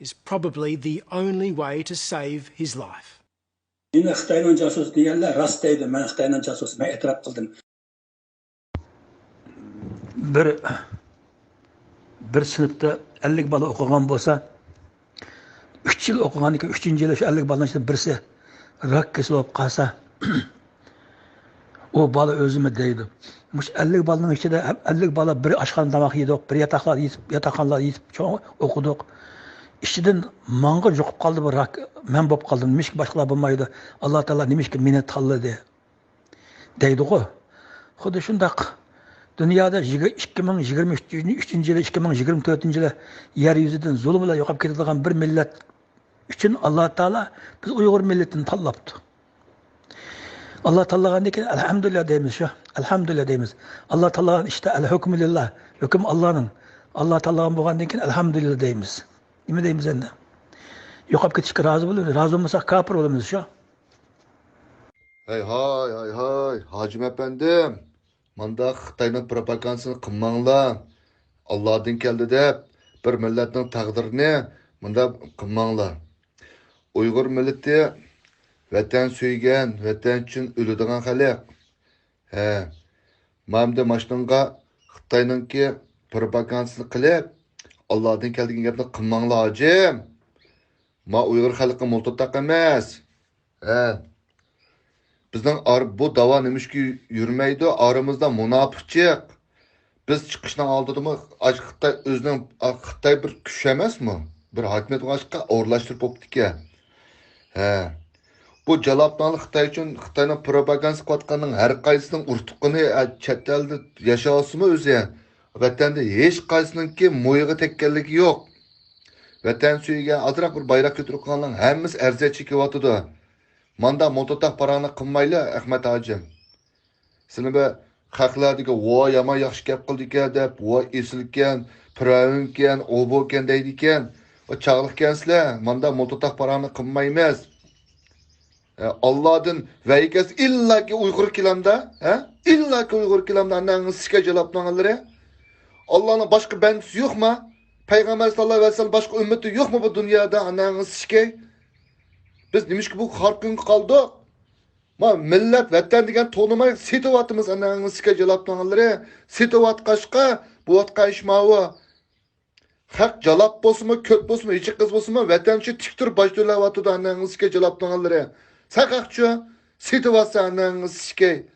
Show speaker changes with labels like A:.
A: is probably the only way to save his life.
B: Meni Xitoyning jasus deganlar rost deydi. Men Xitoyning jasus, men e'tirof qildim.
C: Bir sinfda 50 bola o'qigan bo'lsa, 3 yil o'qigandan keyin 3-yili shu 50 boladan ichida birisi rak kasal bo'lib qolsa, o bola o'zimi deydi. Mush 50 bolaning ichida 50 bola bir oshxona tomoq yedik, bir yotoqxonalar yetib o'qidik. İşçiden manga yokup kaldı bu rak, men bop kaldım, nimişki başkalar bulmaydı. Allah Teala nimişki meni tanladı deydi o. Xudu şundak, dünyada 2023 yılı, 2024 yılı yeryüzüden zulümle yokup ketadigan bir millet için Allah Teala biz Uygur milletini tanlaptı. Allah Teala'nın ki elhamdülillah deyimiz şu, elhamdülillah deyimiz. Allah Teala'nın işte el hükmü lillah, hüküm Allah'ın. Allah Teala'nın buğandan ki elhamdülillah deyimiz. Nima deymiz endi? Yo'qolib ketishga rozi bo'lamiz. Rozi bo'lmasak kafir bo'lamiz shu.
D: Hay Hacım efendim. Manda Xitoyning propagandasini qilmanglar. Allohdan keldi deb bir millatning taqdirini munda qilmanglar. Uyg'ur millati vatan suygan, vatan uchun o'ladigan xalq. Mamda mashtunga Xitoyningki propagandasini qilib Allah'tan keldiğin gapni qilmanglar hacım. Ma Uyghur xalqi multutaq emas. Bizning bu dava nimişki yürmeydi, aramızda munofiqchiq. Biz chiqishdan oldinmi Xitoy o'zining Xitoy bir kuch emasmi? Bir hokimiyat boshqa o'rlashtirib o'tdiki. Bu jaloblarni Xitoy uchun Xitoyning propagandasi qilayotganning har qaysisining urtuqini chet elda yashasimi o'zi? Vatanda hech qaysininki mo'yiga tekkanligi yo'q. Vatan suygan azroq bir bayroq ko'tarib qolganlar hammasi arziyat chekyotidi. Manda mototoq parani qilmayli Ahmad hojim. Sizlar bu xalqlardagi voy yomon yaxshi gap qildik-a deb, voy esilgan, piravunkan, obokan deydi ekan. O chaqliqkansizlar, manda mototoq parani qilmaymiz. Allah'ın veyikesi illaki Uygur kilamda, illaki Uygur kilamda ananın sike jalaplananları. Allah'ın başka bendisi yok mu? Peygamber sallallahu aleyhi ve sellem başka ümmeti yok mu bu dünyada ananın sike? Biz demiş ki bu harkın kaldı. Ma millet vatan degen tonumay sitovatımız ananın sike jalaplananları. Sitovat kaşka, bu vatka işmağı. Hak jalap bosmu, kök bosmu, içi kız bosmu, vatan için tiktir başlıyorlar vatıda ananın sike jalaplananları. Sakakçı, sitovatsa ananın sike.